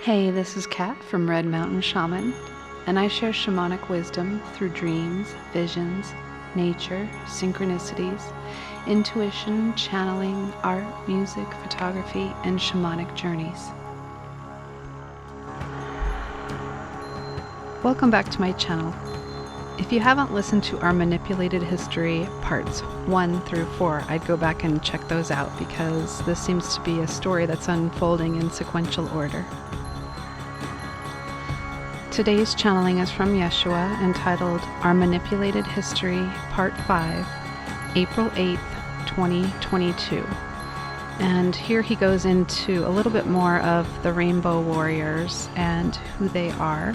Hey, this is Kat from Red Mountain Shaman, and I share shamanic wisdom through dreams, visions, nature, synchronicities, intuition, channeling, art, music, photography, and shamanic journeys. Welcome back to my channel. If you haven't listened to our manipulated history parts 1 through 4, I'd go back and check those out because this seems to be a story that's unfolding in sequential order. Today's channeling is from Yeshua, entitled Our Manipulated History, Part 5, April 8th, 2022. And here he goes into a little bit more of the Rainbow Warriors and who they are.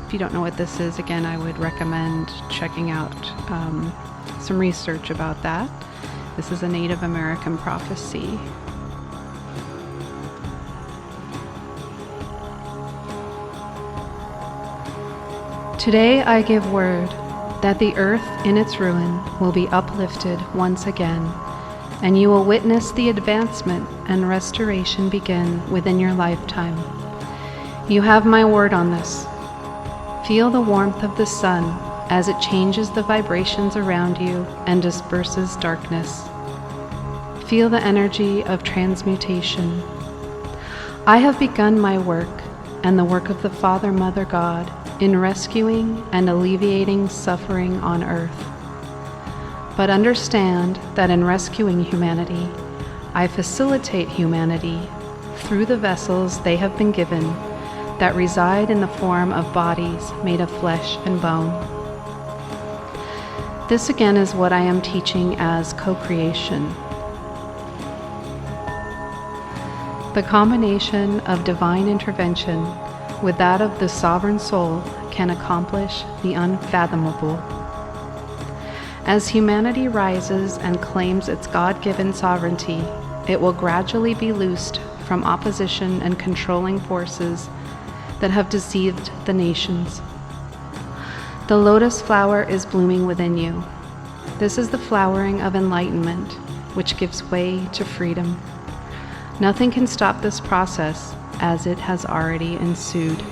If you don't know what this is, again, I would recommend checking out some research about that. This is a Native American prophecy. Today I give word that the earth in its ruin will be uplifted once again, and you will witness the advancement and restoration begin within your lifetime. You have my word on this. Feel the warmth of the sun as it changes the vibrations around you and disperses darkness. Feel the energy of transmutation. I have begun my work and the work of the Father, Mother, God in rescuing and alleviating suffering on earth. But understand that in rescuing humanity, I facilitate humanity through the vessels they have been given that reside in the form of bodies made of flesh and bone. This again is what I am teaching as co-creation. The combination of divine intervention with that of the sovereign soul can accomplish the unfathomable. As humanity rises and claims its God-given sovereignty, it will gradually be loosed from opposition and controlling forces that have deceived the nations. The lotus flower is blooming within you. This is the flowering of enlightenment, which gives way to freedom. Nothing can stop this process, as it has already ensued.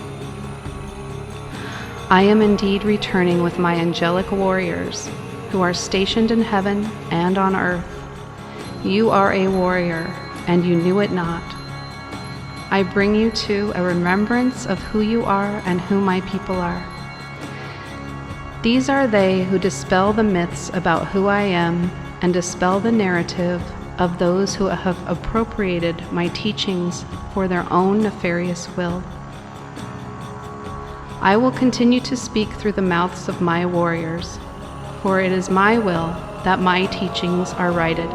I am indeed returning with my angelic warriors, who are stationed in heaven and on earth. You are a warrior, and you knew it not. I bring you to a remembrance of who you are and who my people are. These are they who dispel the myths about who I am and dispel the narrative of those who have appropriated my teachings for their own nefarious will. I will continue to speak through the mouths of my warriors, for it is my will that my teachings are righted.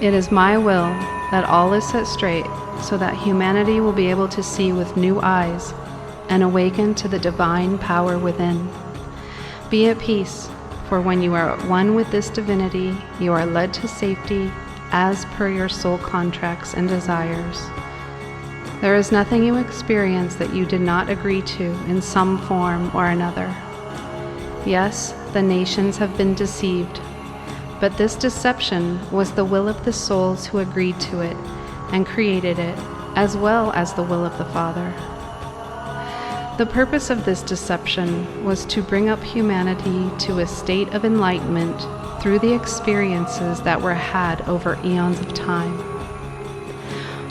It is my will that all is set straight so that humanity will be able to see with new eyes and awaken to the divine power within. Be at peace, for when you are at one with this divinity, you are led to safety as per your soul contracts and desires. There is nothing you experience that you did not agree to in some form or another. Yes, the nations have been deceived, but this deception was the will of the souls who agreed to it and created it, as well as the will of the Father. The purpose of this deception was to bring up humanity to a state of enlightenment through the experiences that were had over eons of time.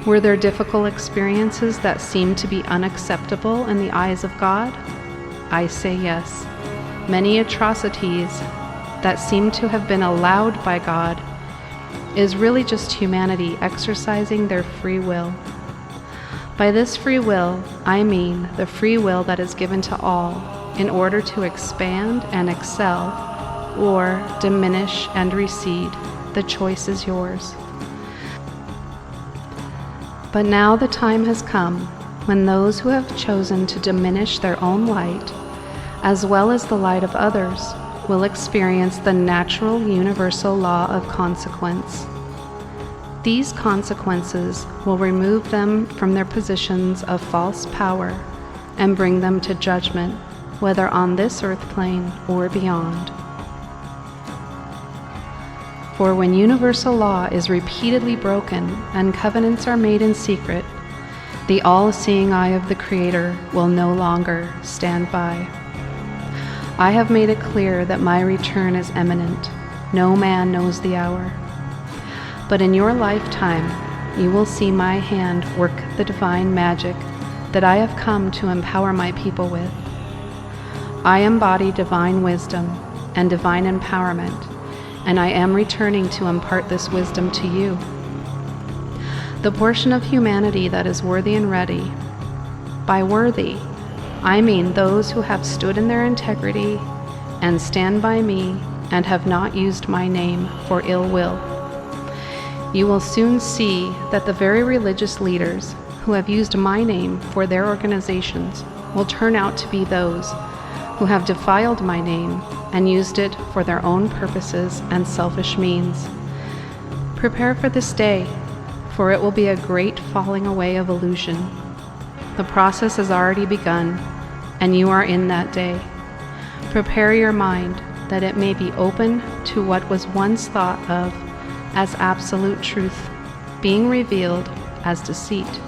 Were there difficult experiences that seemed to be unacceptable in the eyes of God? I say yes. Many atrocities that seem to have been allowed by God is really just humanity exercising their free will. By this free will, I mean the free will that is given to all in order to expand and excel or diminish and recede. The choice is yours. But now the time has come when those who have chosen to diminish their own light, as well as the light of others, will experience the natural universal law of consequence. These consequences will remove them from their positions of false power and bring them to judgment, whether on this earth plane or beyond. For when universal law is repeatedly broken and covenants are made in secret, the all-seeing eye of the Creator will no longer stand by. I have made it clear that my return is imminent. No man knows the hour. But in your lifetime, you will see my hand work the divine magic that I have come to empower my people with. I embody divine wisdom and divine empowerment, and I am returning to impart this wisdom to you. The portion of humanity that is worthy and ready. By worthy, I mean those who have stood in their integrity and stand by me and have not used my name for ill will. You will soon see that the very religious leaders who have used my name for their organizations will turn out to be those who have defiled my name and used it for their own purposes and selfish means. Prepare for this day, for it will be a great falling away of illusion. The process has already begun, and you are in that day. Prepare your mind that it may be open to what was once thought of as absolute truth, being revealed as deceit.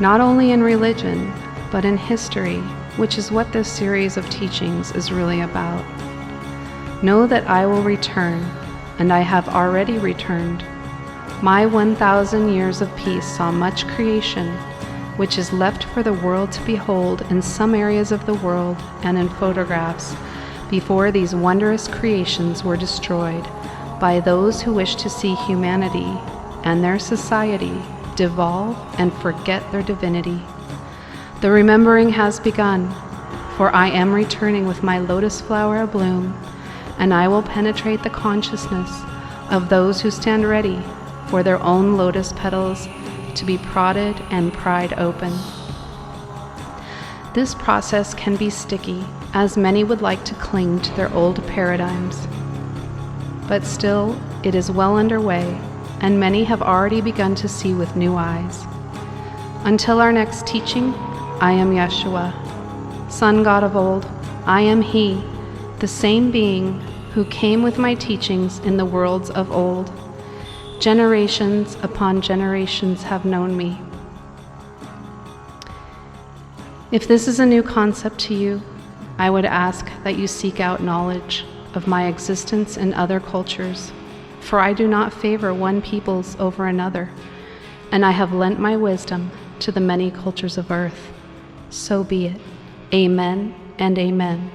Not only in religion, but in history, which is what this series of teachings is really about. Know that I will return, and I have already returned. My 1,000 years of peace saw much creation, which is left for the world to behold in some areas of the world and in photographs, before these wondrous creations were destroyed by those who wish to see humanity and their society devolve and forget their divinity. The remembering has begun, for I am returning with my lotus flower abloom, and I will penetrate the consciousness of those who stand ready for their own lotus petals to be prodded and pried open. This process can be sticky, as many would like to cling to their old paradigms. But still, it is well underway, and many have already begun to see with new eyes. Until our next teaching, I am Yeshua, Sun God of old. I am He, the same being who came with my teachings in the worlds of old. Generations upon generations have known me. If this is a new concept to you, I would ask that you seek out knowledge of my existence in other cultures, for I do not favor one peoples over another, and I have lent my wisdom to the many cultures of earth. So be it. Amen and amen.